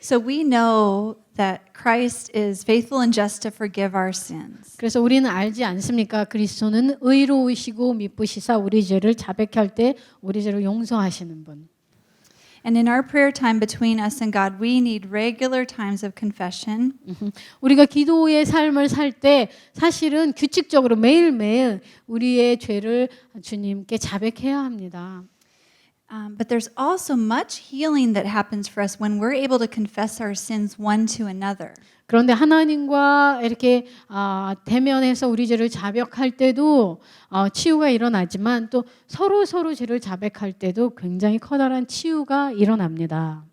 So we know that Christ is faithful and just to forgive our sins. 그래서 우리는 알지 않습니까? 그리스도는 의로우시고 미쁘시사 우리 죄를 자백할 때 우리 죄를 용서하시는 분. And in our prayer time between us and God, we need regular times of confession. 우리가 기도의 삶을 살 때 사실은 규칙적으로 매일매일 우리의 죄를 주님께 자백해야 합니다. But there's also much healing that happens for us when we're able to confess our sins one to another. 그런데 하나님과 이렇게 대면해서 우리 죄를 자백할 때도 치유가 일어나지만 또 서로 죄를 자백할 때도 굉장히 커다란 치유가 일어납니다.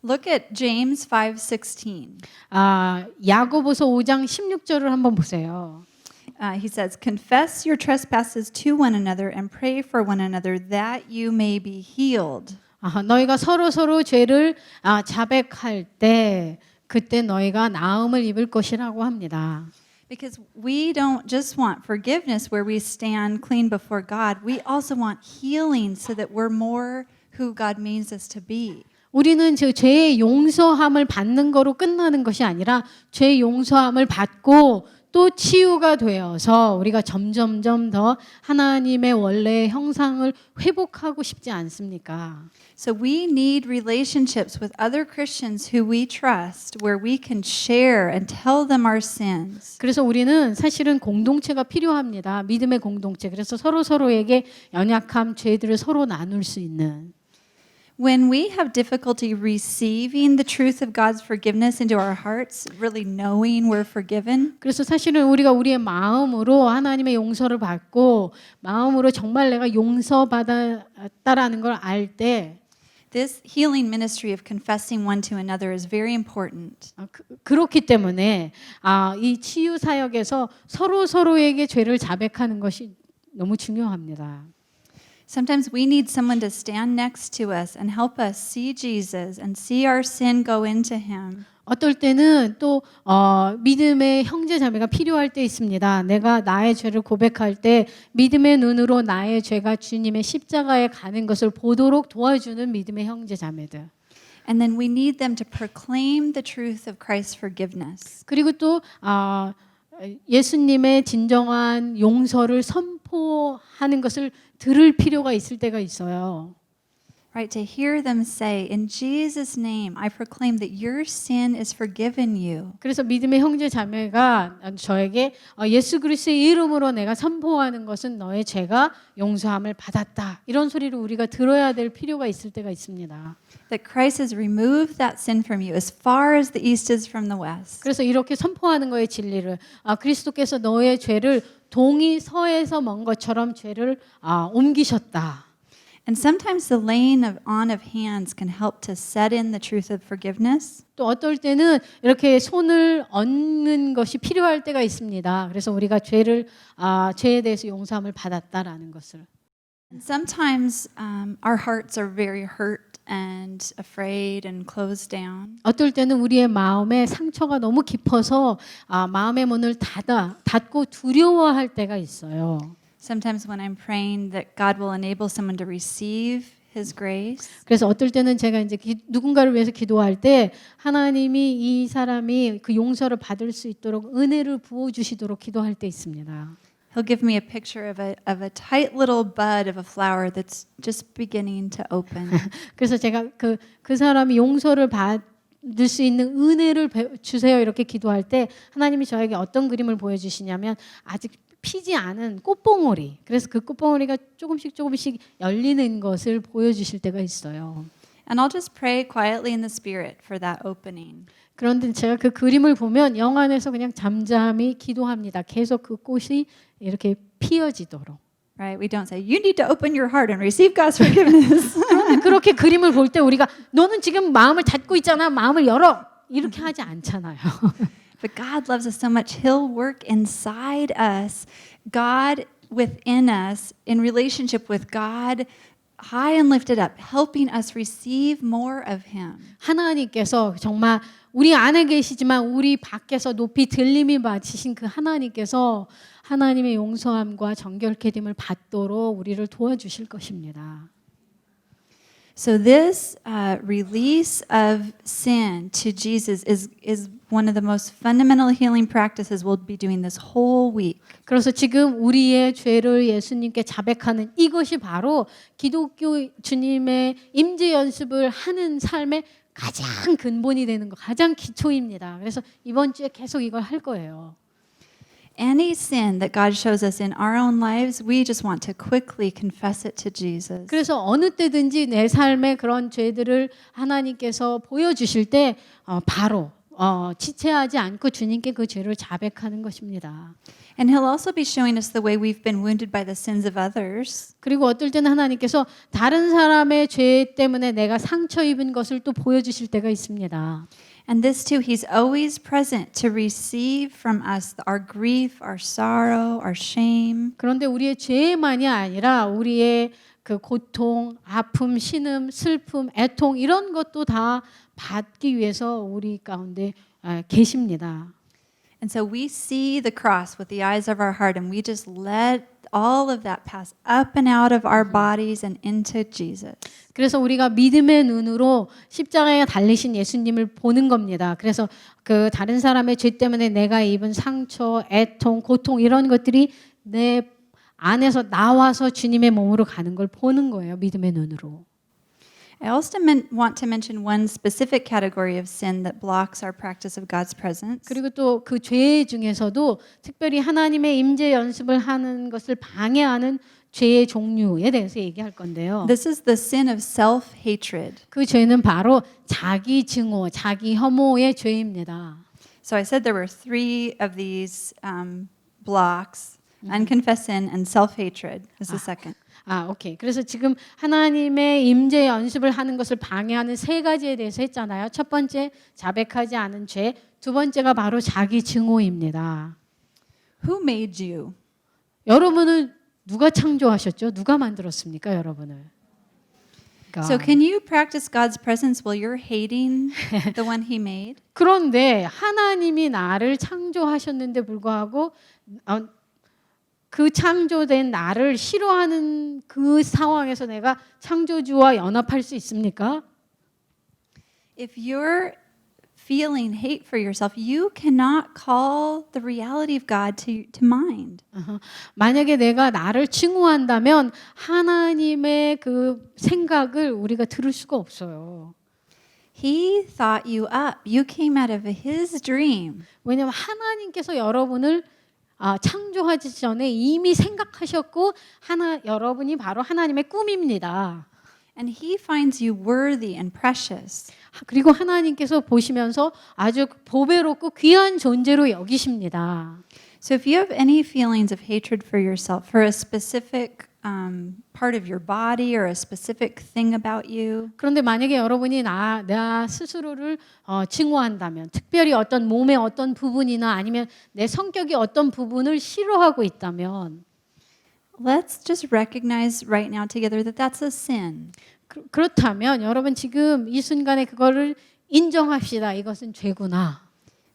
Look at James 5:16. 야고보서 5장 16절을 한번 보세요. He says, "Confess your trespasses to one another and pray for one another that you may be healed." 너희가 서로 죄를 자백할 때 그때 너희가 나음을 입을 것이라고 합니다. Because we don't just want forgiveness where we stand clean before God. We also want healing so that we're more who God means us to be. 우리는 죄의 용서함을 받는 거로 끝나는 것이 아니라 죄의 용서함을 받고 또 치유가 되어서 우리가 점점점 더 하나님의 원래의 형상을 회복하고 싶지 않습니까? So we need relationships with other Christians who we trust where we can share and tell them our sins. 그래서 우리는 사실은 공동체가 필요합니다. 믿음의 공동체. 그래서 서로에게 연약함, 죄들을 서로 나눌 수 있는. When we have difficulty receiving the truth of God's forgiveness into our hearts, really knowing we're forgiven, 그래서 사실은 우리가 우리의 마음으로 하나님의 용서를 받고 마음으로 정말 내가 용서받았다라는 걸 알 때 this healing ministry of confessing one to another is very important. 그렇기 때문에 이 치유 사역에서 서로에게 죄를 자백하는 것이 너무 중요합니다. Sometimes we need someone to stand next to us and help us see Jesus and see our sin go into him. 어떨 때는 또 믿음의 형제 자매가 필요할 때 있습니다. 내가 나의 죄를 고백할 때 믿음의 눈으로 나의 죄가 주님의 십자가에 가는 것을 보도록 도와주는 믿음의 형제 자매들. And then we need them to proclaim the truth of Christ's forgiveness. 그리고 또 예수님의 진정한 용서를 선포하는 것을 들을 필요가 있을 때가 있어요. Right, to hear them say, "In Jesus' name, I proclaim that your sin is forgiven you." 그래서 믿음의 형제 자매가 저에게 예수 그리스도의 이름으로 내가 선포하는 것은 너의 죄가 용서함을 받았다. 이런 소리를 우리가 들어야 될 필요가 있을 때가 있습니다. That Christ has removed that sin from you as far as the east is from the west. 그래서 이렇게 선포하는 거의 진리를 그리스도께서 너의 죄를 동이 서에서 먼 것처럼 죄를 옮기셨다. And sometimes the laying on of hands can help to set in the truth of forgiveness. 또 어떨 때는 이렇게 손을 얹는 것이 필요할 때가 있습니다. 그래서 우리가 죄에 대해서 용서함을 받았다라는 것을. And sometimes our hearts are very hurt and afraid and closed down. 어떨 때는 우리의 마음에 상처가 너무 깊어서 마음의 문을 닫고 두려워할 때가 있어요. Sometimes when I'm praying that God will enable someone to receive His grace. 그래서 어떨 때는 제가 이제 누군가를 위해서 기도할 때 하나님이 이 사람이 그 용서를 받을 수 있도록 은혜를 부어 주시도록 기도할 때 있습니다. He'll give me a picture of a tight little bud of a flower that's just beginning to open. 그래서 제가 그 사람이 용서를 받을 수 있는 은혜를 주세요 이렇게 기도할 때 하나님이 저에게 어떤 그림을 보여주시냐면 아직 피지 않은 꽃봉오리. 그래서 그 꽃봉오리가 조금씩 열리는 것을 보여주실 때가 있어요. And I'll just pray quietly in the spirit for that opening. 그런데 제가 그 그림을 보면 영 안에서 그냥 잠잠히 기도합니다. 계속 그 꽃이 이렇게 피어지도록. Right? We don't say you need to open your heart and receive God's forgiveness. 그런데 그렇게 그림을 볼 때 우리가 너는 지금 마음을 닫고 있잖아. 마음을 열어. 이렇게 하지 않잖아요. But God loves us so much. He'll work inside us. God within us in relationship with God, high and lifted up, helping us receive more of Him. 하나님께서 정말 우리 안에 계시지만 우리 밖에서 높이 들림이 받으신 그 하나님께서 하나님의 용서함과 정결케 됨을 받도록 우리를 도와주실 것입니다. So this release of sin to Jesus is one of the most fundamental healing practices we'll be doing this whole week. 그래서 지금 우리의 죄를 예수님께 자백하는 이것이 바로 기독교 주님의 임재 연습을 하는 삶의 가장 근본이 되는 거, 가장 기초입니다. 그래서 이번 주에 계속 이걸 할 거예요. Any sin that God shows us in our own lives, we just want to quickly confess it to Jesus. 그래서 어느 때든지 내 삶의 그런 죄들을 하나님께서 보여주실 때 바로 지체하지 않고 주님께 그 죄를 자백하는 것입니다. And He'll also be showing us the way we've been wounded by the sins of others. 그리고 어떨 때는 하나님께서 다른 사람의 죄 때문에 내가 상처 입은 것을 또 보여주실 때가 있습니다. And this too, He's always present to receive from us our grief, our sorrow, our shame. 그런데 우리의 죄만이 아니라 우리의 그 고통, 아픔, 신음, 슬픔, 애통 이런 것도 다 받기 위해서 우리 가운데 계십니다. And so we see the cross with the eyes of our heart, and we just let all of that pass up and out of our bodies and into Jesus. 그래서 우리가 믿음의 눈으로 십자가에 달리신 예수님을 보는 겁니다. 그래서 그 다른 사람의 죄 때문에 내가 입은 상처, 애통, 고통 이런 것들이 내 안에서 나와서 주님의 몸으로 가는 걸 보는 거예요. 믿음의 눈으로. I also want to mention one specific category of sin that blocks our practice of God's presence. 그리고 또 그 죄 중에서도 특별히 하나님의 임재 연습을 하는 것을 방해하는 죄의 종류에 대해서 얘기할 건데요. This is the sin of self-hatred. 그 죄는 바로 자기 증오, 자기 혐오의 죄입니다. So I said there were three of these blocks: unconfessed sin and self-hatred is the second. 오케이. 그래서 지금 하나님의 임재 연습을 하는 것을 방해하는 세 가지에 대해서 했잖아요. 첫 번째, 자백하지 않은 죄. 두 번째가 바로 자기 증오입니다. Who made you? 여러분은 누가 창조하셨죠? 누가 만들었습니까, 여러분을? So can you practice God's presence while you're hating the one He made? 그런데 하나님이 나를 창조하셨는데 불구하고 그 창조된 나를 싫어하는 그 상황에서 내가 창조주와 연합할 수 있습니까? If you're feeling hate for yourself, you cannot call the reality of God to mind. 만약에 내가 나를 증오한다면 하나님의 그 생각을 우리가 들을 수가 없어요. He thought you up. You came out of His dream. 왜냐하면 하나님께서 여러분을 창조하기 전에 이미 생각하셨고 여러분이 바로 하나님의 꿈입니다. And He finds you worthy and precious. 그리고 하나님께서 보시면서 아주 보배롭고 귀한 존재로 여기십니다. So if you have any feelings of hatred for yourself, for a specific part of your body or a specific thing about you, 그런데 만약에 여러분이 나 스스로를 증오한다면, 특별히 어떤 몸의 어떤 부분이나 아니면 내 성격의 어떤 부분을 싫어하고 있다면, let's just recognize right now together that that's a sin. 그렇다면 여러분 지금 이 순간에 그거를 인정합시다. 이것은 죄구나.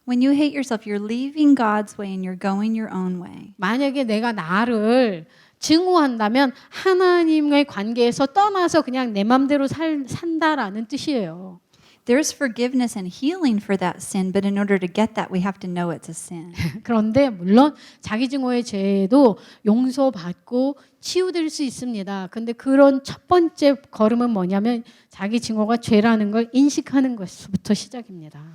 When you hate yourself, you're leaving God's way and you're going your own way. 만약에 내가 나를 증오한다면 하나님과의 관계에서 떠나서 그냥 내 맘대로 산다라는 뜻이에요. There's forgiveness and healing for that sin, but in order to get that, we have to know it's a sin. 그런데 물론 자기 증오의 죄도 용서받고 치유될 수 있습니다. 근데 그런 첫 번째 걸음은 뭐냐면 자기 증오가 죄라는 걸 인식하는 것부터 시작입니다.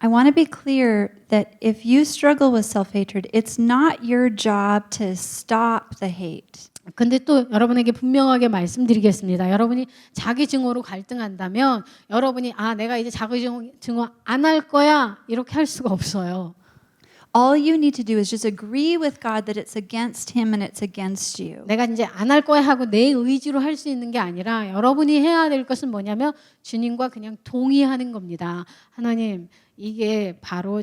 I want to be clear that if you struggle with self-hatred, it's not your job to stop the hate. 근데 또 여러분에게 분명하게 말씀드리겠습니다. 여러분이 자기 증오로 갈등한다면 여러분이 내가 이제 자기 증오 안 할 거야 이렇게 할 수가 없어요. All you need to do is just agree with God that it's against Him and it's against you. 내가 이제 안 할 거야 하고 내 의지로 할 수 있는 게 아니라 여러분이 해야 될 것은 뭐냐면 주님과 그냥 동의하는 겁니다. 하나님 이게 바로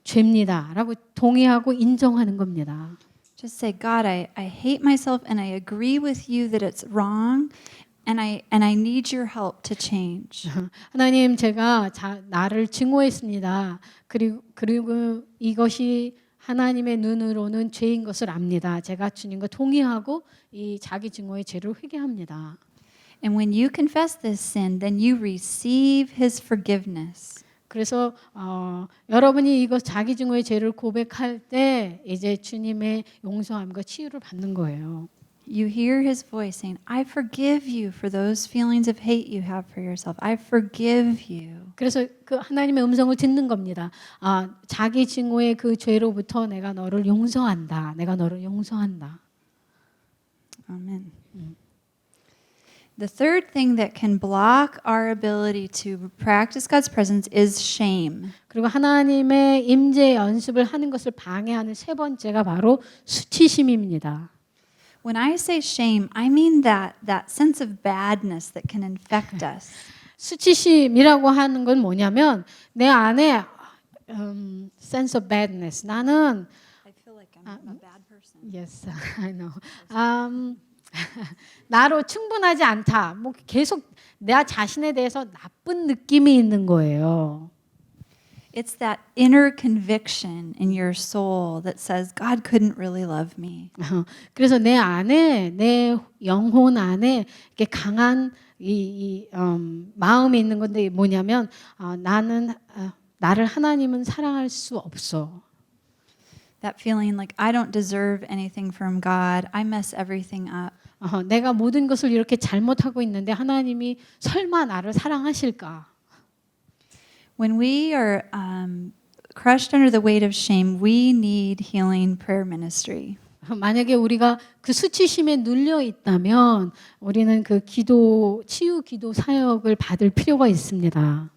죄입니다. 라고 동의하고 인정하는 겁니다. Just say, God, I hate myself and I agree with you that it's wrong and I need your help to change. 하나님 제가 나를 증오했습니다. 그리고 이것이 하나님의 눈으로는 죄인 것을 압니다. 제가 주님과 동의하고 이 자기 증오의 죄를 회개합니다. And when you confess this sin, then you receive his forgiveness. 그래서 여러분이 이거 자기 증오의 죄를 고백할 때 이제 주님의 용서함과 치유를 받는 거예요. You hear his voice saying, I forgive you for those feelings of hate you have for yourself. I forgive you. 그래서 그 하나님의 음성을 듣는 겁니다. 자기 증오의 그 죄로부터 내가 너를 용서한다. 내가 너를 용서한다. Amen. The third thing that can block our ability to practice God's presence is shame. 그리고 하나님의 임재 연습을 하는 것을 방해하는 세 번째가 바로 수치심입니다. When I say shame, I mean that sense of badness that can infect us. 수치심이라고 하는 건 뭐냐면 내 안에 sense of badness. 나는 I feel like I'm a bad person. yes, I know. 나로 충분하지 않다. 뭐 계속 내 자신에 대해서 나쁜 느낌이 있는 거예요. It's that inner conviction in your soul that says God couldn't really love me. 그래서 내 안에 내 영혼 안에 이렇게 강한 마음이 있는 건데 뭐냐면 나를 하나님은 사랑할 수 없어. That feeling like I don't deserve anything from God. I mess everything up. 내가 모든 것을 이렇게 잘못하고 있는데 하나님이 설마 나를 사랑하실까? When we are crushed under the weight of shame, we need healing prayer ministry. 만약에 우리가 그 수치심에 눌려 있다면 우리는 그 치유 기도 사역을 받을 필요가 있습니다.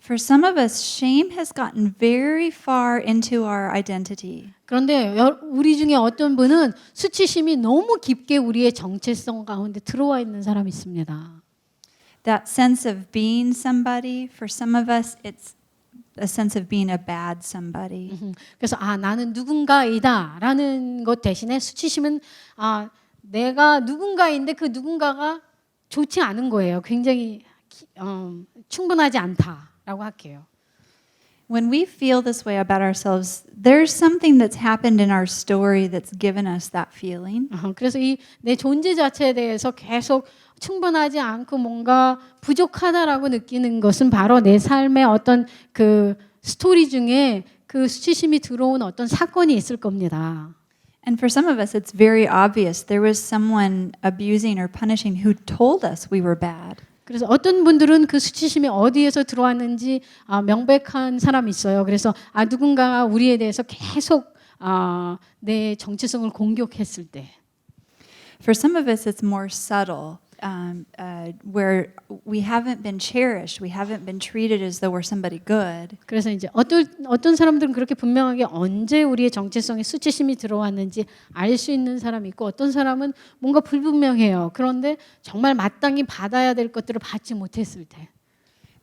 For some of us, shame has gotten very far into our identity. 그런데 우리 중에 어떤 분은 수치심이 너무 깊게 우리의 정체성 가운데 들어와 있는 사람이 있습니다. That sense of being somebody, for some of us, it's a sense of being a bad somebody. 그래서 나는 누군가이다라는 것 대신에 수치심은 내가 누군가인데 그 누군가가 좋지 않은 거예요. 굉장히 충분하지 않다라고 할게요. When we feel this way about ourselves, there's something that's happened in our story that's given us that feeling. 그래서 이 내 존재 자체에 대해서 계속 충분하지 않고 뭔가 부족하다라고 느끼는 것은 바로 내 삶의 어떤 그 스토리 중에 그 수치심이 들어온 어떤 사건이 있을 겁니다. And for some of us, it's very obvious. There was someone abusing or punishing who told us we were bad. 그래서 어떤 분들은 그 수치심이 어디에서 들어왔는지 명백한 사람이 있어요. 그래서 누군가가 우리에 대해서 계속 내 정체성을 공격했을 때. For some of us, it's more subtle, where we haven't been cherished, we haven't been treated as though we're somebody good. 그래서 이제 어떤 사람들은 그렇게 분명하게 언제 우리의 정체성에 수치심이 들어왔는지 알 수 있는 사람이 있고 어떤 사람은 뭔가 불분명해요. 그런데 정말 마땅히 받아야 될 것들을 받지 못했을 때.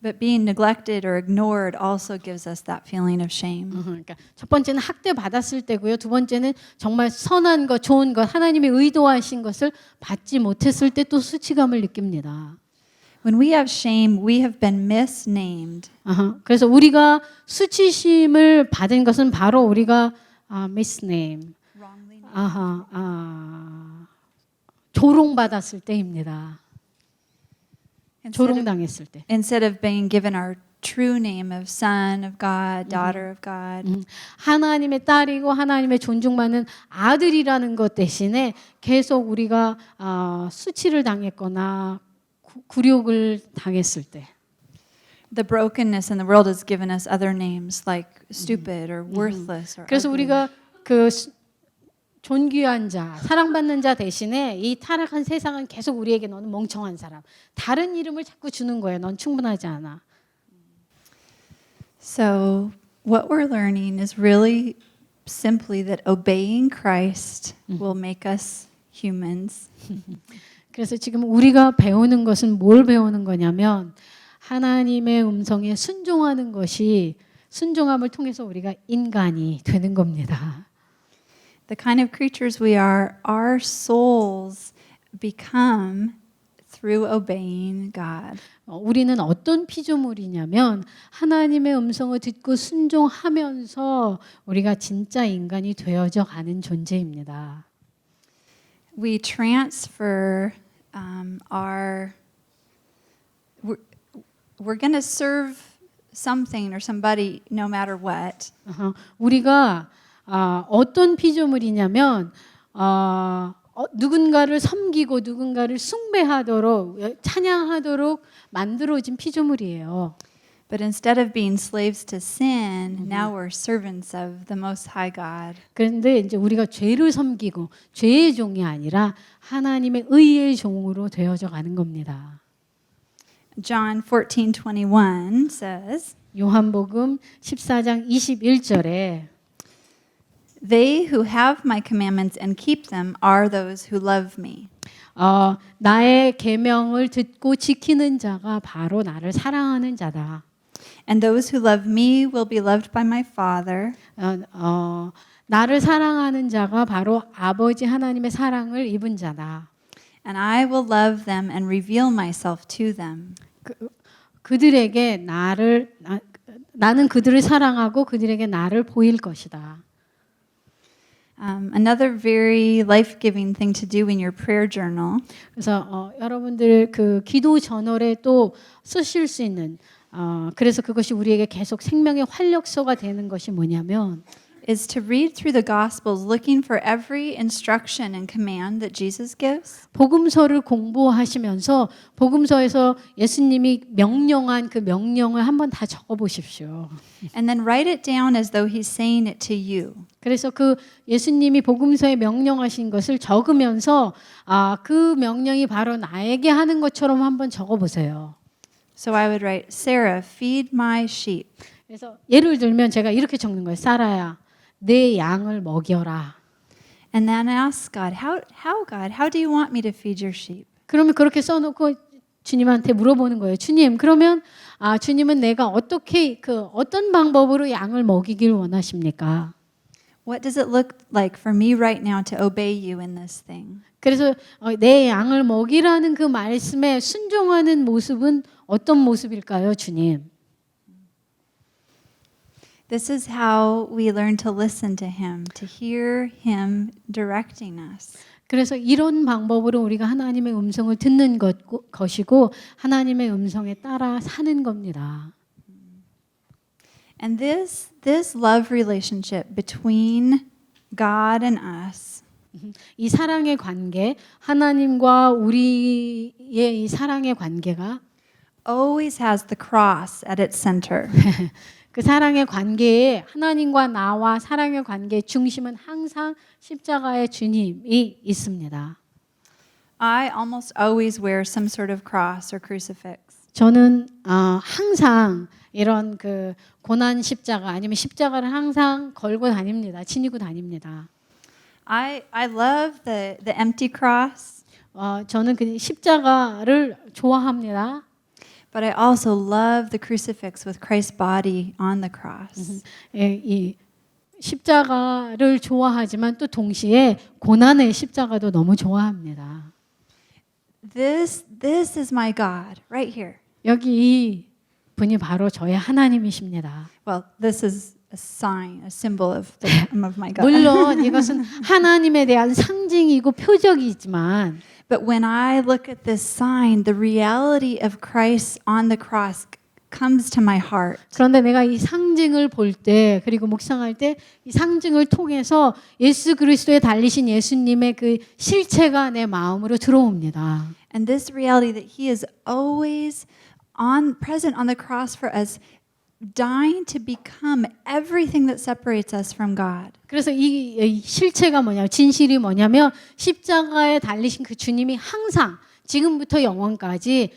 But being neglected or ignored also gives us that feeling of shame. 그러니까 첫 번째는 학대 받았을 때고요. 두 번째는 정말 선한 것, 좋은 것, 하나님이 의도하신 것을 받지 못했을 때 또 수치감을 느낍니다. When we have shame, we have been misnamed. 그래서 우리가 수치심을 받은 것은 바로 우리가 misname, 조롱받았을 때입니다. 조롱당했을 때. Instead of being given our true name of son of God, daughter of God. 하나님의 딸이고 하나님의 존중받는 아들이라는 것 대신에 계속 우리가 수치를 당했거나 굴욕을 당했을 때. The brokenness in the world has given us other names like stupid or worthless or 그래서 ugly. 우리가 그 존귀한 자, 사랑받는 자 대신에 이 타락한 세상은 계속 우리에게 너는 멍청한 사람. 다른 이름을 자꾸 주는 거예요. 넌 충분하지 않아. So what we're learning is really simply that obeying Christ will make us humans. 그래서 지금 우리가 배우는 것은 뭘 배우는 거냐면 하나님의 음성에 순종하는 것이 순종함을 통해서 우리가 인간이 되는 겁니다. The kind of creatures we are, our souls become through obeying God. 우리는 어떤 피조물이냐면 하나님의 음성을 듣고 순종하면서 우리가 진짜 인간이 되어져 가는 존재입니다. We transfer our we're going to serve something or somebody no matter what. 우리가 어떤 피조물이냐면 누군가를 섬기고 누군가를 숭배하도록 찬양하도록 만들어진 피조물이에요. But instead of being slaves to sin, now we're servants of the Most High God. 그런데 이제 우리가 죄를 섬기고 죄의 종이 아니라 하나님의 의의 종으로 되어져 가는 겁니다. John 14:21 says, 요한복음 14장 21절에 "They who have my commandments and keep them are those who love me." 나의 계명을 듣고 지키는 자가 바로 나를 사랑하는 자다. And those who love me will be loved by my Father. 나를 사랑하는 자가 바로 아버지 하나님의 사랑을 입은 자다. And I will love them and reveal myself to them. 그들에게 나는 그들을 사랑하고 그들에게 나를 보일 것이다. Another very life-giving thing to do in your prayer journal 그래서 여러분들 그 기도 저널에 또 쓰실 수 있는 그래서 그것이 우리에게 계속 생명의 활력소가 되는 것이 뭐냐면 is to read through the Gospels looking for every instruction and command that Jesus gives. 복음서를 공부하시면서 복음서에서 예수님이 명령한 그 명령을 한번 다 적어 보십시오. And then write it down as though he's saying it to you. 그래서 그 예수님이 복음서에 명령하신 것을 적으면서 그 명령이 바로 나에게 하는 것처럼 한번 적어 보세요. So I would write, Sarah, feed my sheep. 그래서 예를 들면 제가 이렇게 적는 거예요. 사라야, 내 양을 먹여라. And then ask God, how God, how do you want me to feed your sheep? 그러면 그렇게 써놓고 주님한테 물어보는 거예요. 주님, 그러면 주님은 내가 어떤 방법으로 양을 먹이길 원하십니까? What does it look like for me right now to obey you in this thing? 그래서 내 양을 먹이라는 그 말씀에 순종하는 모습은 어떤 모습일까요, 주님? This is how we learn to listen to him, to hear him directing us. 그래서 이런 방법으로 우리가 하나님의 음성을 듣는 것이고 하나님의 음성에 따라 사는 겁니다. And this love relationship between God and us 이 사랑의 관계, 하나님과 우리의 이 사랑의 관계가 always has the cross at its center. 그 사랑의 관계에 하나님과 나와 사랑의 관계의 중심은 항상 십자가의 주님이 있습니다. I almost always wear some sort of cross or crucifix. 저는 항상 이런 그 고난 십자가 아니면 십자가를 항상 걸고 다닙니다. 지니고 다닙니다. I love the empty cross. 저는 그 십자가를 좋아합니다. But I also love the crucifix with Christ's body on the cross. 이 십자가를 좋아하지만 또 동시에 고난의 십자가도 너무 좋아합니다. This is my God right here. 여기 이 분이 바로 저의 하나님이십니다. Well, this is a sign, a symbol of my God. 물론 이것은 하나님에 대한 상징이고 표적이지만 But when I look at this sign, the reality of Christ on the cross comes to my heart. 그런데 내가 이 상징을 볼 때 그리고 묵상할 때 이 상징을 통해서 예수 그리스도에 달리신 예수님의 그 실체가 내 마음으로 들어옵니다. And this reality that he is always present on the cross for us, dying to become everything that separates us from God. 그래서 이 실체가 뭐냐, 진실이 뭐냐면 십자가에 달리신 그 주님이 항상 지금부터 영원까지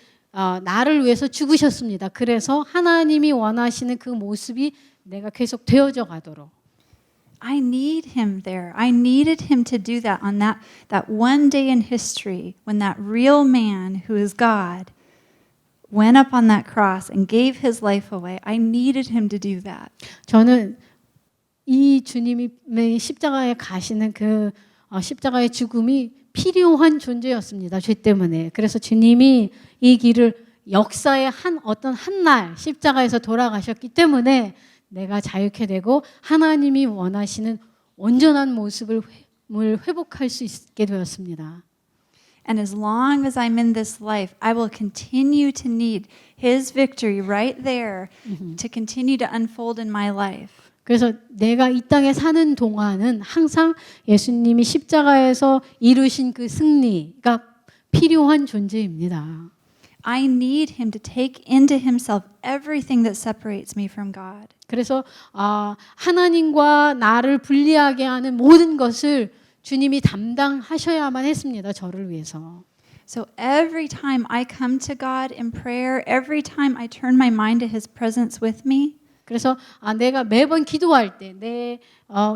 나를 위해서 죽으셨습니다. 그래서 하나님이 원하시는 그 모습이 내가 계속 되어져 가도록. I need him there. I needed him to do that on that one day in history when that real man who is God went up on that cross and gave his life away. I needed him to do that. 저는 이 주님이 십자가에 가시는 그 십자가의 죽음이 필요한 존재였습니다. 죄 때문에. 그래서 주님이 이 길을 역사의 어떤 한 날 십자가에서 돌아가셨기 때문에 내가 자유케 되고 하나님이 원하시는 온전한 모습을 회복할 수 있게 되었습니다. And as long as I'm in this life, I will continue to need His victory right there to continue to unfold in my life. 그래서 내가 이 땅에 사는 동안은 항상 예수님이 십자가에서 이루신 그 승리가 필요한 존재입니다. I need Him to take into Himself everything that separates me from God. 그래서 하나님과 나를 분리하게 하는 모든 것을 주님이 담당하셔야만 했습니다. 저를 위해서. So every time I come to God in prayer, every time I turn my mind to His presence with me, 그래서 내가 매번 기도할 때 내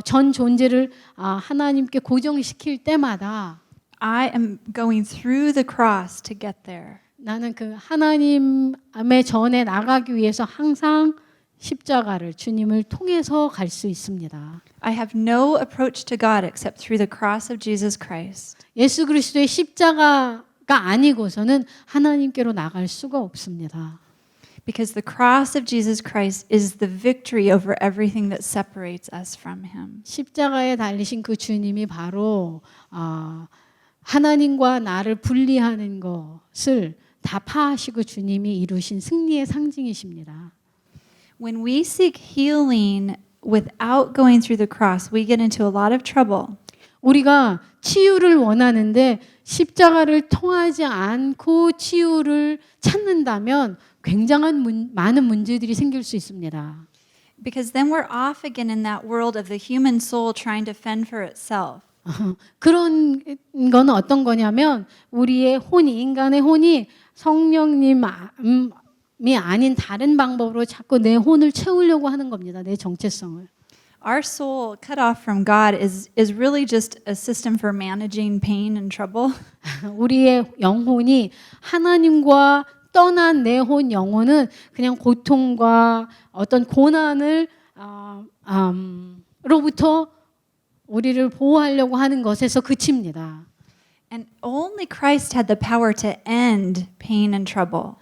전 존재를 하나님께 고정시킬 때마다 I am going through the cross to get there. 나는 그 하나님의 전에 나가기 위해서 항상 십자가를 주님을 통해서 갈 수 있습니다. I have no approach to God except through the cross of Jesus Christ. 예수 그리스도의 십자가가 아니고서는 하나님께로 나갈 수가 없습니다. Because the cross of Jesus Christ is the victory over everything that separates us from Him. 십자가에 달리신 그 주님이 바로 하나님과 나를 분리하는 것을 다 파하시고 주님이 이루신 승리의 상징이십니다. When we seek healing without going through the cross, we get into a lot of trouble. 우리가 치유를 원하는데 십자가를 통하지 않고 치유를 찾는다면 굉장한 많은 문제들이 생길 수 있습니다. Because then we're off again in that world of the human soul trying to fend for itself. 그런 거는 어떤 거냐면 우리의 혼이 인간의 혼이 성령님이 아닌 다른 방법으로 자꾸 내 혼을 채우려고 하는 겁니다. 내 정체성을. Our soul cut off from God is really just a system for managing pain and trouble. 우리의 영혼이 하나님과 떠난 내 혼 영혼은 그냥 고통과 어떤 고난을 로부터 우리를 보호하려고 하는 것에서 그칩니다. And only Christ had the power to end pain and trouble.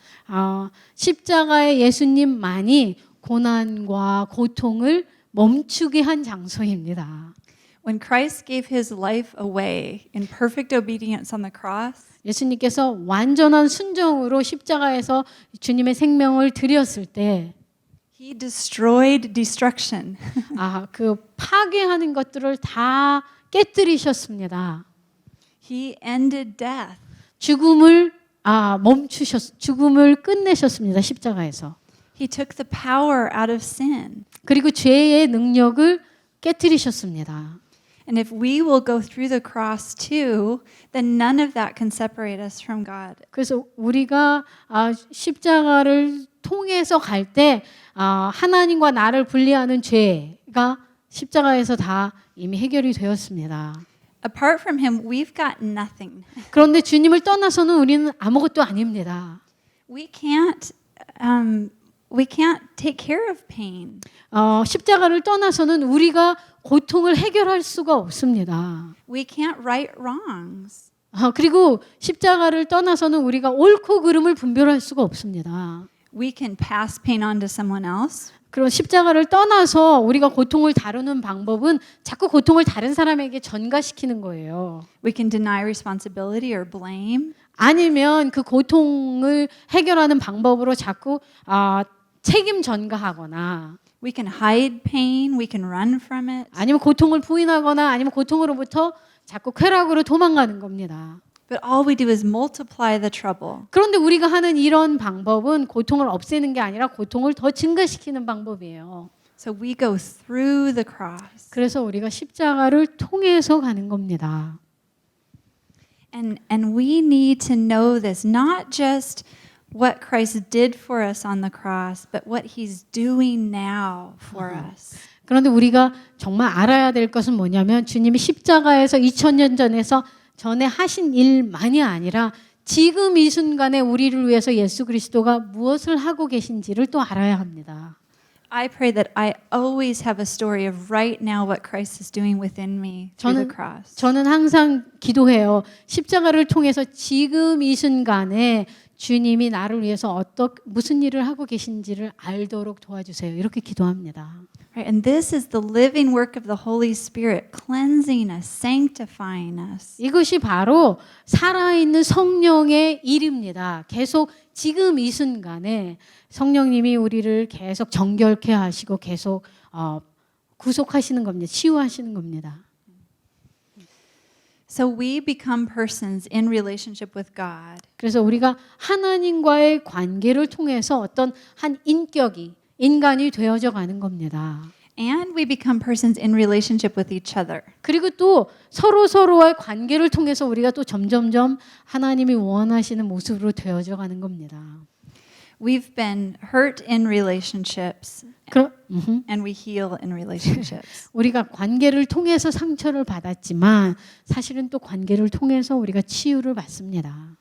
십자가의 예수님만이 고난과 고통을 멈추게 한 장소입니다. When Christ gave His life away in perfect obedience on the cross, 예수님께서 완전한 순종으로 십자가에서 주님의 생명을 드렸을 때 He destroyed destruction. 그 파괴하는 것들을 다 깨뜨리셨습니다. He ended death. 죽음을 죽음을 끝내셨습니다. 십자가에서. He took the power out of sin. 그리고 죄의 능력을 깨뜨리셨습니다. And if we will go through the cross too, then none of that can separate us from God. 그래서 우리가 십자가를 통해서 갈 때 하나님과 나를 분리하는 죄가 십자가에서 다 이미 해결이 되었습니다. Apart from Him, we've got nothing. 그런데 주님을 떠나서는 우리는 아무것도 아닙니다. We can't take care of pain. 십자가를 떠나서는 우리가 고통을 해결할 수가 없습니다. We can't right wrongs. 그리고 십자가를 떠나서는 우리가 옳고 그름을 분별할 수가 없습니다. We can pass pain on to someone else. 그런 십자가를 떠나서 우리가 고통을 다루는 방법은 자꾸 고통을 다른 사람에게 전가시키는 거예요. We can deny responsibility or blame. 아니면 그 고통을 해결하는 방법으로 자꾸 책임 전가하거나 We can hide pain. We can run from it. 아니면 고통을 부인하거나 아니면 고통으로부터 자꾸 쾌락으로 도망가는 겁니다. But all we do is multiply the trouble. 그런데 우리가 하는 이런 방법은 고통을 없애는 게 아니라 고통을 더 증가시키는 방법이에요. So we go through the cross. 그래서 우리가 십자가를 통해서 가는 겁니다. And we need to know this, not just what Christ did for us on the cross, but what He's doing now for us. 그런데 우리가 정말 알아야 될 것은 뭐냐면 주님이 십자가에서 2000년 전에 하신 일만이 아니라 지금 이 순간에 우리를 위해서 예수 그리스도가 무엇을 하고 계신지를 또 알아야 합니다. I pray that I always have a story of right now what Christ is doing within me through the cross. 저는 항상 기도해요. 십자가를 통해서 지금 이 순간에 주님이 나를 위해서 무슨 일을 하고 계신지를 알도록 도와주세요. 이렇게 기도합니다. Right? And this is the living work of the Holy Spirit, cleansing us, sanctifying us. 이것이 바로 살아있는 성령의 일입니다. 계속 지금 이 순간에 성령님이 우리를 계속 정결케 하시고 계속 구속하시는 겁니다. 치유하시는 겁니다. So we become persons in relationship with God. 그래서 우리가 하나님과의 관계를 통해서 어떤 한 인간이 되어져 가는 겁니다. And we become persons in relationship with each other. 그리고 또 서로의 관계를 통해서 우리가 또 점점점 하나님이 원하시는 모습으로 되어져 가는 겁니다. We've been hurt in relationships and we heal in relationships. 우리가 관계를 통해서 상처를 받았지만 사실은 또 관계를 통해서 우리가 치유를 받습니다.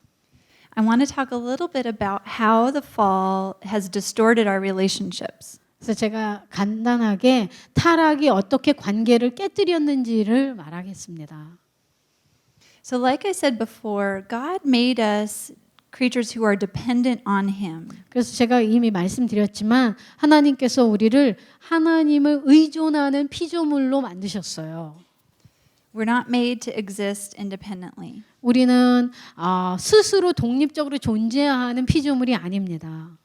I want to talk a little bit about how the fall has distorted our relationships. 그래서 제가 간단하게 타락이 어떻게 관계를 깨뜨렸는지를 말하겠습니다. So like I said before, God made us creatures who are dependent on him. 그래서 제가 이미 말씀드렸지만 하나님께서 우리를 하나님을 의존하는 피조물로 만드셨어요. We're not made to exist independently. 우리는 스스로 독립적으로 존재하는 피조물이 아닙니다.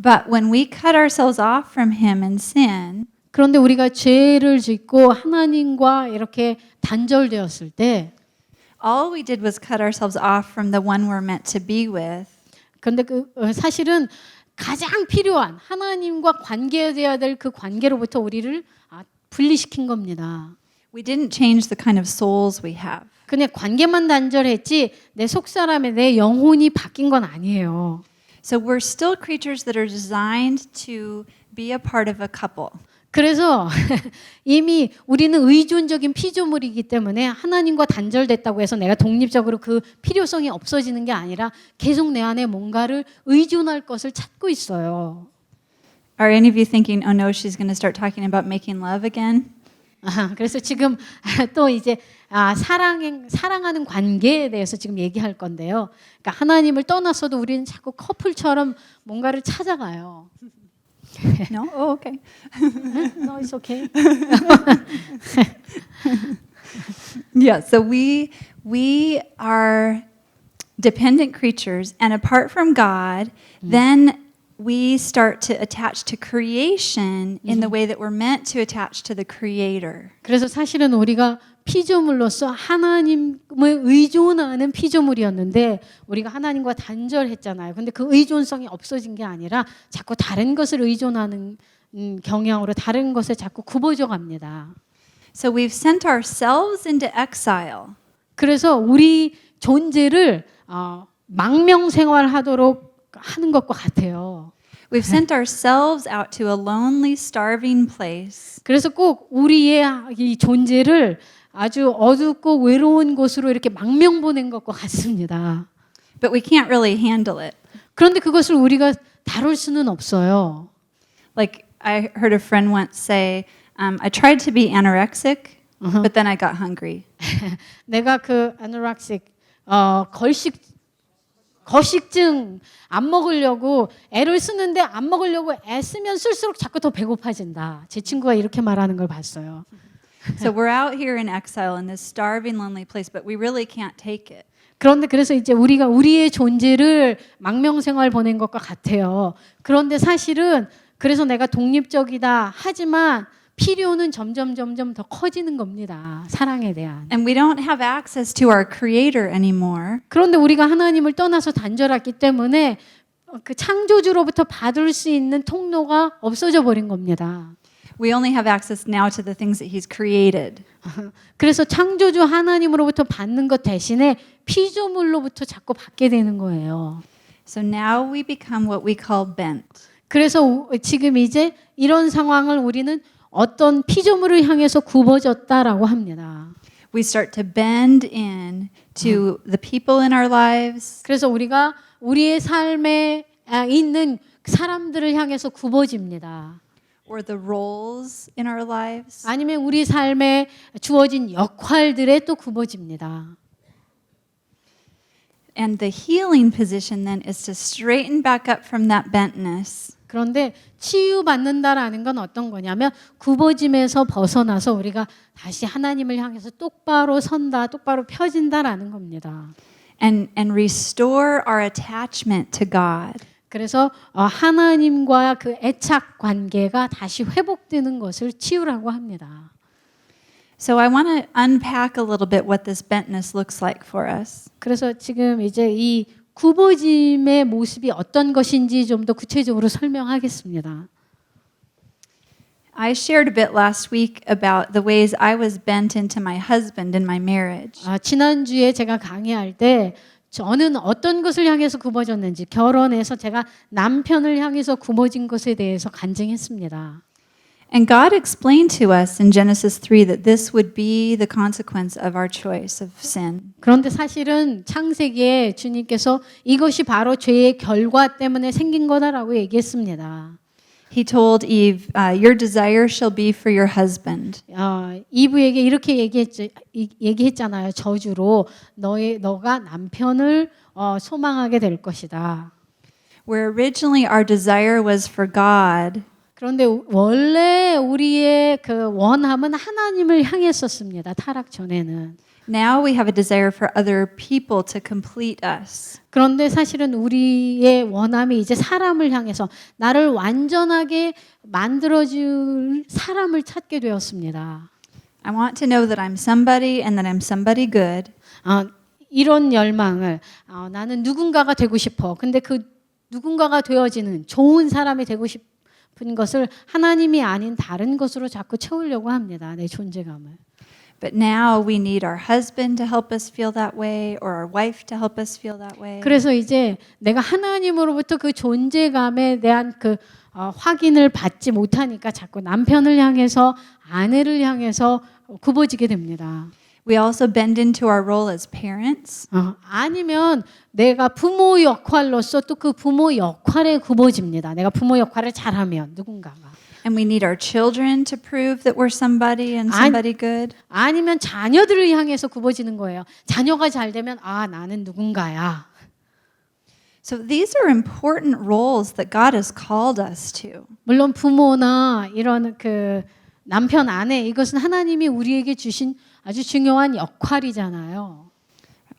But when we cut ourselves off from him in sin, 그런데 우리가 죄를 짓고 하나님과 이렇게 단절되었을 때 all we did was cut ourselves off from the one we're meant to be with. 그런데 사실은 가장 필요한 하나님과 관계되어야 될 그 관계로부터 우리를 분리시킨 겁니다. We didn't change the kind of souls we have. 그냥 관계만 단절했지 내 속사람에 내 영혼이 바뀐 건 아니에요. So we're still creatures that are designed to be a part of a couple. 그래서 이미 우리는 의존적인 피조물이기 때문에 하나님과 단절됐다고 해서 내가 독립적으로 그 필요성이 없어지는 게 아니라 계속 내 안에 뭔가를 의존할 것을 찾고 있어요. Are any of you thinking, oh no, she's going to start talking about making love again? 그래서 지금 또 이제 사랑하는 관계에 대해서 지금 얘기할 건데요. 그러니까 하나님을 떠나서도 우리는 자꾸 커플처럼 뭔가를 찾아가요. No? Oh, okay. No, it's okay. Yeah, so we are dependent creatures, and apart from God, then we start to attach to creation in the way that we're meant to attach to the Creator. 그래서 사실은 우리가 피조물로서 하나님을 의존하는 피조물이었는데 우리가 하나님과 단절했잖아요. 근데 그 의존성이 없어진 게 아니라 자꾸 다른 것을 의존하는 경향으로 다른 것에 자꾸 굽어져 갑니다. So we've sent ourselves into exile. 그래서 우리 존재를 망명 생활하도록 하는 것과 같아요. We've sent ourselves out to a lonely, starving place. 그래서 꼭 우리의 이 존재를 아주 어둡고 외로운 곳으로 이렇게 망명 보낸 것과 같습니다. But we can't really handle it. 그런데 그것을 우리가 다룰 수는 없어요. Like I heard a friend once say, I tried to be anorexic, but then I got hungry. 내가 그 아노렉식 거식증 안 먹으려고 애를 쓰는데 안 먹으려고 애쓰면 쓸수록 자꾸 더 배고파진다. 제 친구가 이렇게 말하는 걸 봤어요. So we're out here in exile in this starving, lonely place, but we really can't take it. 그래서 이제 우리가 우리의 존재를 망명생활 보낸 것과 같아요. 그런데 사실은 그래서 내가 독립적이다 하지만 필요는 점점 더 커지는 겁니다. 사랑에 대한. And we don't have access to our Creator anymore. 그런데 우리가 하나님을 떠나서 단절했기 때문에 그 창조주로부터 받을 수 있는 통로가 없어져 버린 겁니다. We only have access now to the things that He's created. 그래서 창조주 하나님으로부터 받는 것 대신에 피조물로부터 자꾸 받게 되는 거예요. So now we become what we call bent. 그래서 지금 이제 이런 상황을 우리는 어떤 피조물을 향해서 굽어졌다라고 합니다. We start to bend in to the people in our lives. 그래서 우리가 우리의 삶에 있는 사람들을 향해서 굽어집니다. Or the roles in our lives. 아니면 우리 삶에 주어진 역할들에 또 굽어집니다. And the healing position then is to straighten back up from that bentness. 그런데 치유받는다라는 건 어떤 거냐면 굽어짐에서 벗어나서 우리가 다시 하나님을 향해서 똑바로 선다, 똑바로 펴진다라는 겁니다. And restore our attachment to God. 그래서 하나님과 그 애착 관계가 다시 회복되는 것을 치유라고 합니다. So I want to unpack a little bit what this bentness looks like for us. 그래서 지금 이제 이 굽어짐의 모습이 어떤 것인지 좀 더 구체적으로 설명하겠습니다. I shared a bit last week about the ways I was bent into my husband in my marriage. 지난주에 제가 강의할 때 저는 어떤 것을 향해서 굽어졌는지 결혼해서 제가 남편을 향해서 굽어진 것에 대해서 간증했습니다. And God explained to us in Genesis 3 that this would be the consequence of our choice of sin. 그런데 사실은 창세기에 주님께서 이것이 바로 죄의 결과 때문에 생긴 거다라고 얘기했습니다. He told Eve, your desire shall be for your husband. 이브에게 이렇게 얘기했잖아요. 저주로 너가 남편을 소망하게 될 것이다. Where originally our desire was for God, 그런데 원래 우리의 그 원함은 하나님을 향했었습니다. 타락 전에는. now we have a desire for other people to complete us. 그런데 사실은 우리의 원함이 이제 사람을 향해서 나를 완전하게 만들어줄 사람을 찾게 되었습니다. I want to know that I'm somebody and that I'm somebody good. 이런 열망을 나는 누군가가 되고 싶어. 근데 그 누군가가 되어지는 좋은 사람이 되고 싶은 것을 하나님이 아닌 다른 것으로 자꾸 채우려고 합니다. 내 존재감을. But now we need our husband to help us feel that way or our wife to help us feel that way. 그래서 이제 내가 하나님으로부터 그 존재감에 대한 그 확인을 받지 못하니까 자꾸 남편을 향해서 아내를 향해서 굽어지게 됩니다. We also bend into our role as parents. 아니면 내가 부모 역할로서 또 그 부모 역할에 굽어집니다. 내가 부모 역할을 잘하면 누군가가. And we need our children to prove that we're somebody and somebody good. 아니면 자녀들을 향해서 굽어지는 거예요. 자녀가 잘 되면 나는 누군가야. So these are important roles that God has called us to. 물론 부모나 이런 그 남편 아내 이것은 하나님이 우리에게 주신 아주 중요한 역할이잖아요.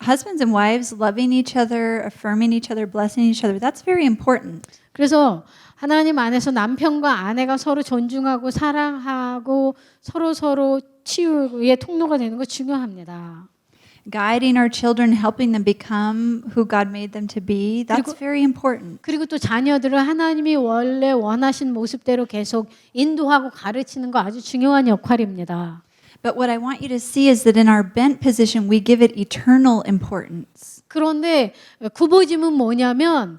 Husbands and wives loving each other, affirming each other, blessing each other, that's very important. 그래서 하나님 안에서 남편과 아내가 서로 존중하고 사랑하고 서로 치유의 통로가 되는 거 중요합니다. Guiding our children, helping them become who God made them to be, that's very important. 그리고 또 자녀들을 하나님이 원래 원하신 모습대로 계속 인도하고 가르치는 거 아주 중요한 역할입니다. But what I want you to see is that in our bent position, we give it eternal importance. 그런데 굽어짐은 뭐냐면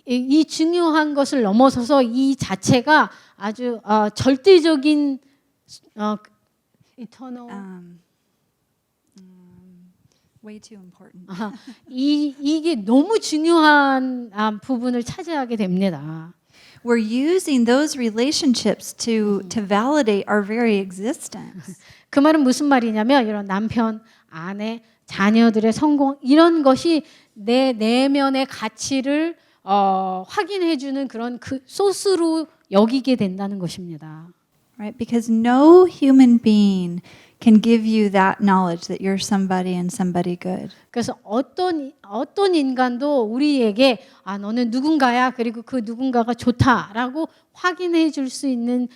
이 중요한 것을 넘어서서 이 자체가 아주 절대적인 eternal way too important. 이게 너무 중요한 부분을 차지하게 됩니다. We're using those relationships to validate our very existence. 그 말은 무슨 말이냐면 이런 남편, 아내, 자녀들의 성공 이런 것이 내 내면의 가치를 확인해주는 그런 그 소스로 여기게 된다는 것입니다. Right? Because no human being can give you that knowledge that you're somebody and somebody good. 그래서 어떤 인간도 우리에게 너는 누군가야 그리고 그 누군가가 좋다라고 확인해 줄 수 있는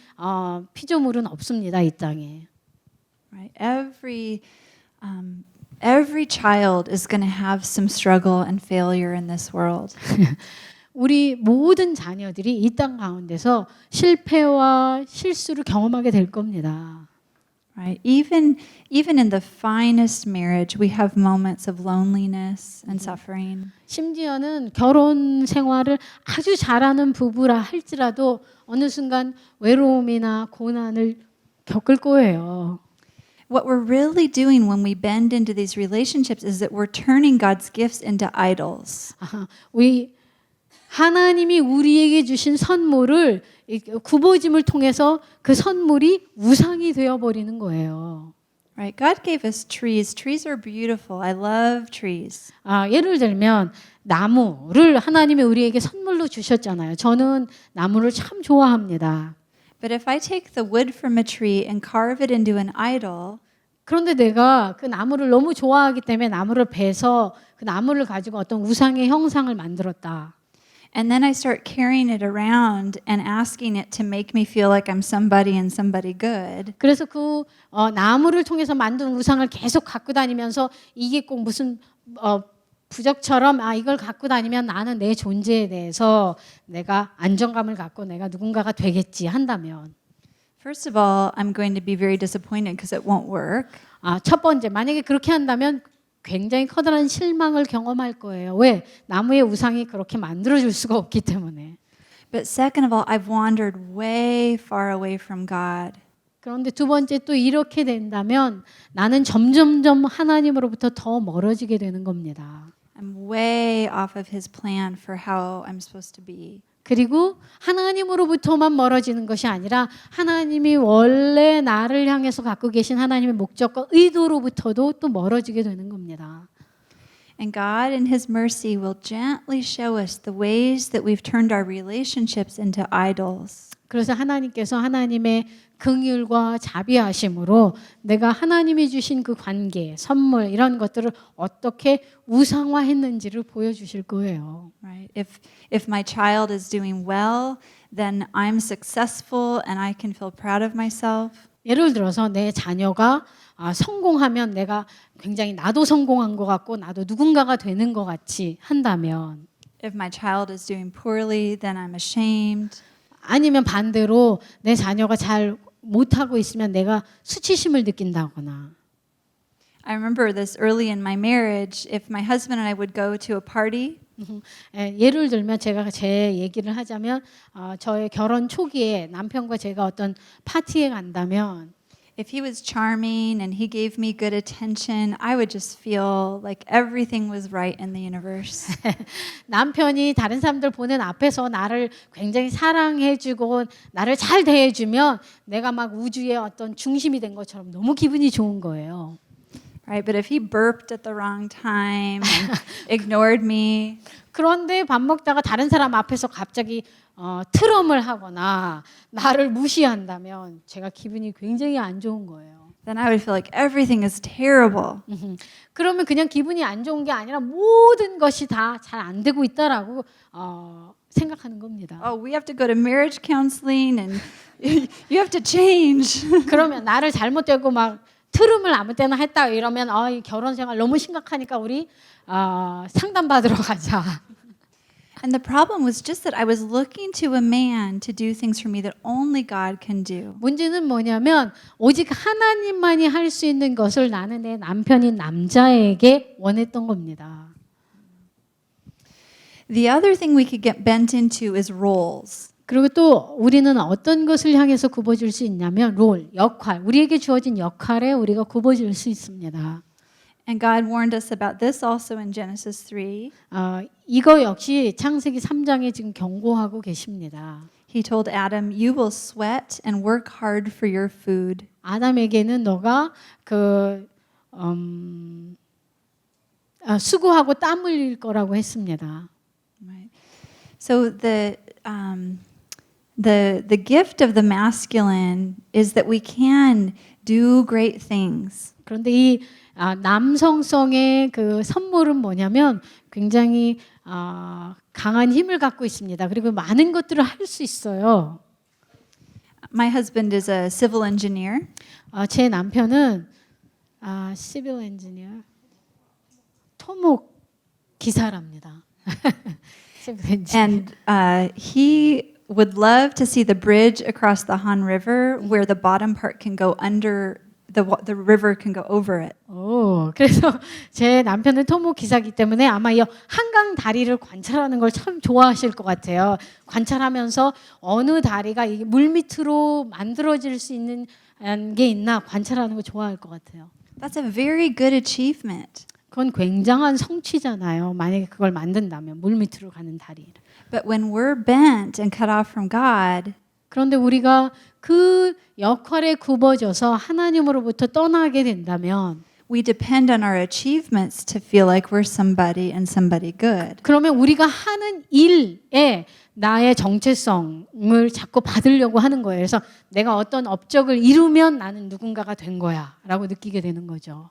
피조물은 없습니다 이 땅에. Right? Every child is going to have some struggle and failure in this world. 우리 모든 자녀들이 이 땅 가운데서 실패와 실수를 경험하게 될 겁니다. Right? Even in the finest marriage, we have moments of loneliness and suffering. 심지어는 결혼 생활을 아주 잘하는 부부라 할지라도 어느 순간 외로움이나 고난을 겪을 거예요. What we're really doing when we bend into these relationships is that we're turning God's gifts into idols. 하나님이 우리에게 주신 선물을 굽어짐을 통해서 그 선물이 우상이 되어 버리는 거예요. Right? God gave us trees. Trees are beautiful. I love trees. 예를 들면 나무를 하나님이 우리에게 선물로 주셨잖아요. 저는 나무를 참 좋아합니다. But if I take the wood from a tree and carve it into an idol, 그런데 내가 그 나무를 너무 좋아하기 때문에 나무를 베서 그 나무를 가지고 어떤 우상의 형상을 만들었다. and then I start carrying it around and asking it to make me feel like I'm somebody and somebody good, 그래서 그 나무를 통해서 만든 우상을 계속 갖고 다니면서 이게 꼭 무슨 부적처럼 이걸 갖고 다니면 나는 내 존재에 대해서 내가 안정감을 갖고 내가 누군가가 되겠지 한다면 first of all, I'm going to be very disappointed because it won't work. 첫 번째 만약에 그렇게 한다면 굉장히 커다란 실망을 경험할 거예요. 왜? 나무의 우상이 그렇게 만들어줄 수가 없기 때문에. But second of all, I've wandered way far away from God. 그런데 두 번째 또 이렇게 된다면 나는 점점점 하나님으로부터 더 멀어지게 되는 겁니다. I'm way off of His plan for how I'm supposed to be. 그리고 하나님으로부터만 멀어지는 것이 아니라 하나님이 원래 나를 향해서 갖고 계신 하나님의 목적과 의도로부터도 또 멀어지게 되는 겁니다. And God in His mercy will gently show us the ways that we've turned our relationships into idols. 그래서 하나님께서 하나님의 긍휼과 자비하심으로 내가 하나님이 주신 그 관계, 선물 이런 것들을 어떻게 우상화했는지를 보여주실 거예요. Right? If my child is doing well, then I'm successful and I can feel proud of myself. 예를 들어서 내 자녀가 성공하면 내가 굉장히 나도 성공한 것 같고 나도 누군가가 되는 것 같이 한다면 If my child is doing poorly, then I'm ashamed. 아니면 반대로 내 자녀가 잘 못하고 있으면 내가 수치심을 느낀다거나 I remember this early in my marriage. If my husband and I would go to a party, 예를 들면 제가 제 얘기를 하자면 저의 결혼 초기에 남편과 제가 어떤 파티에 간다면 if he was charming and he gave me good attention, I would just feel like everything was right in the universe. 남편이 다른 사람들 보는 앞에서 나를 굉장히 사랑해주고 나를 잘 대해주면 내가 막 우주의 어떤 중심이 된 것처럼 너무 기분이 좋은 거예요. Right? But if he burped at the wrong time and ignored me, 그런데 밥 먹다가 다른 사람 앞에서 갑자기 트럼을 하거나 나를 무시한다면 제가 기분이 굉장히 안 좋은 거예요. then I would feel like everything is terrible. 그러면 그냥 기분이 안 좋은 게 아니라 모든 것이 다 잘 안 되고 있다라고 생각하는 겁니다. Oh, we have to go to marriage counseling and you have to change. 그러면 나를 잘못되고 막 트름을 아무 때나 했다 이러면 이 결혼 생활 너무 심각하니까 우리 상담 받으러 가자. And the problem was just that I was looking to a man to do things for me that only God can do. 문제는 뭐냐면 오직 하나님만이 할 수 있는 것을 나는 내 남편인 남자에게 원했던 겁니다. The other thing we could get bent into is roles. 그리고 또 우리는 어떤 것을 향해서 굽어질 수 있냐면 롤, 역할, 우리에게 주어진 역할에 우리가 굽어질 수 있습니다. And God warned us about this also in Genesis 3. 이거 역시 창세기 3장에 지금 경고하고 계십니다. He told Adam, "You will sweat and work hard for your food." 아담에게는 너가 수고하고 땀 흘릴 거라고 했습니다. Right. So the gift of the masculine is that we can do great things. 그런데 이 남성성의 그 선물은 뭐냐면 굉장히 강한 힘을 갖고 있습니다. 그리고 많은 것들을 할 수 있어요. My husband is a civil engineer. 제 남편은 civil engineer, 토목 기사랍니다. civil engineer. And he would love to see the bridge across the Han River where the bottom part can go under the river can go over it. 그래서 제 남편은 토목 기사기 때문에 아마 이 한강 다리를 관찰하는 걸 참 좋아하실 것 같아요. 관찰하면서 어느 다리가 이게 물 밑으로 만들어질 수 있는 게 있나 관찰하는 거 좋아할 것 같아요. That's a very good achievement. 그건 굉장한 성취잖아요. 만약에 그걸 만든다면 물 밑으로 가는 다리를. But when we're bent and cut off from God, 그런데 우리가 그 역할에 굽어져서 하나님으로부터 떠나게 된다면 we depend on our achievements to feel like we're somebody and somebody good. 그러면 우리가 하는 일에 나의 정체성을 자꾸 받으려고 하는 거예요. 그래서 내가 어떤 업적을 이루면 나는 누군가가 된 거야 라고 느끼게 되는 거죠.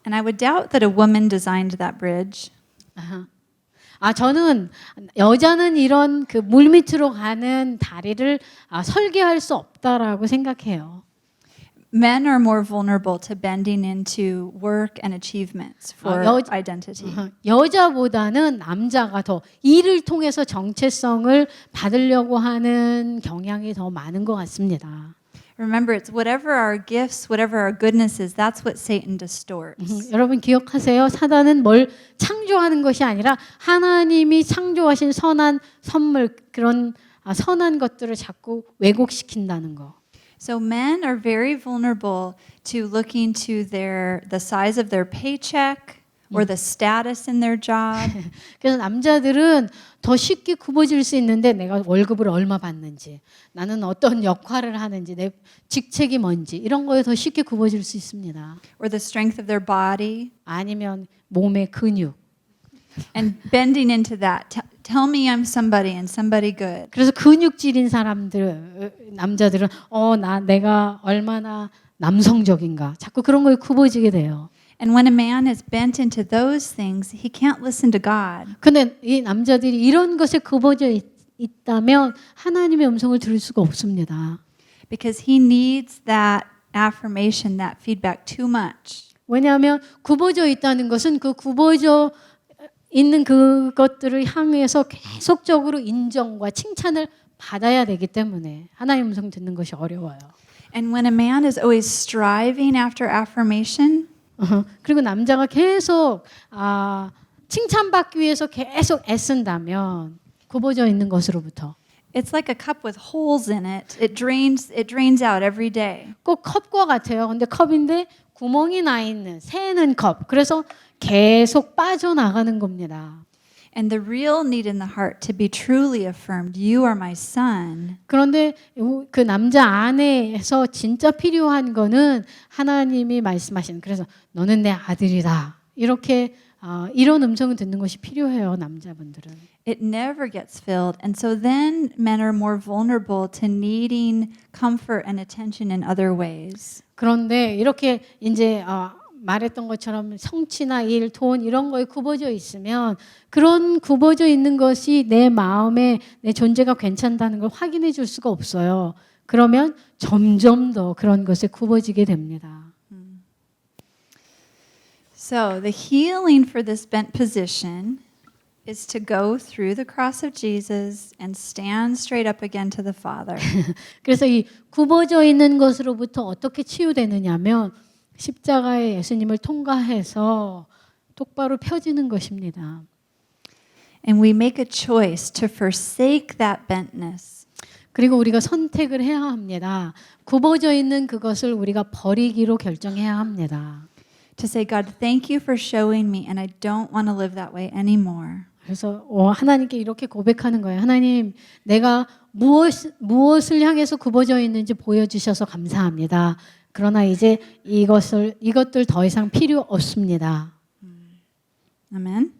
And I would doubt that a woman designed that bridge. 저는 여자는 이런 그 물밑으로 가는 다리를 설계할 수 없다라고 생각해요. Men are more vulnerable to bending into work and achievements for identity. 여자보다는 남자가 더 일을 통해서 정체성을 받으려고 하는 경향이 더 많은 것 같습니다. Remember, it's whatever our gifts, whatever our goodness is, that's what Satan distorts. 여러분 기억하세요. 사단은 뭘 창조하는 것이 아니라 하나님이 창조하신 선한 선물 그런 선한 것들을 자꾸 왜곡시킨다는 거. So men are very vulnerable to looking to the size of their paycheck or the status in their job. 그래서 남자들은 더 쉽게 굽어질 수 있는데 내가 월급을 얼마 받는지, 나는 어떤 역할을 하는지, 내 직책이 뭔지 이런 거에 더 쉽게 굽어질 수 있습니다. Or the strength of their body. 아니면 몸의 근육. And bending into that. Tell me I'm somebody and somebody good. 그래서 근육질인 남자들은 내가 얼마나 남성적인가. 자꾸 그런 거에 굽어지게 돼요. And when a man is bent into those things, he can't listen to God. 근데 이 남자들이 이런 것에 굽어져 있다면 하나님의 음성을 들을 수가 없습니다. Because he needs that affirmation, that feedback too much. 왜냐하면 굽어져 있다는 것은 그 굽어져 있는 그것들을 향해서 계속적으로 인정과 칭찬을 받아야 되기 때문에 하나님 음성 듣는 것이 어려워요. And when a man is always striving after affirmation, 그리고 남자가 계속 칭찬받기 위해서 계속 애쓴다면 굽어져 있는 것으로부터 it's like a cup with holes in it. It drains out every day. 꼭 컵과 같아요. 근데 컵인데 구멍이 나 있는 새는 컵. 그래서 계속 빠져나가는 겁니다. And the real need in the heart to be truly affirmed, you are my son. 그런데 그 남자 안에서 진짜 필요한 거는 하나님이 말씀하시는 그래서 너는 내 아들이다. 이렇게 이런 음성을 듣는 것이 필요해요. 남자분들은. It never gets filled. And so then men are more vulnerable to needing comfort and attention in other ways. 그런데 이렇게 이제 말했던 것처럼 성취나 일, 돈 이런 거에 굽어져 있으면 그런 굽어져 있는 것이 내 마음에 내 존재가 괜찮다는 걸 확인해 줄 수가 없어요. 그러면 점점 더 그런 것에 굽어지게 됩니다. So the healing for this bent position is to go through the cross of Jesus and stand straight up again to the Father. 그래서 이 굽어져 있는 것으로부터 어떻게 치유되느냐면 십자가의 예수님을 통과해서 똑바로 펴지는 것입니다. And we make a choice to forsake that bentness. 그리고 우리가 선택을 해야 합니다. 굽어져 있는 그것을 우리가 버리기로 결정해야 합니다. To say, God, thank you for showing me and I don't want to live that way anymore. 그래서 하나님께 이렇게 고백하는 거예요. 하나님, 내가 무엇을 향해서 굽어져 있는지 보여주셔서 감사합니다. 그러나 이제 이것들 더 이상 필요 없습니다. Amen.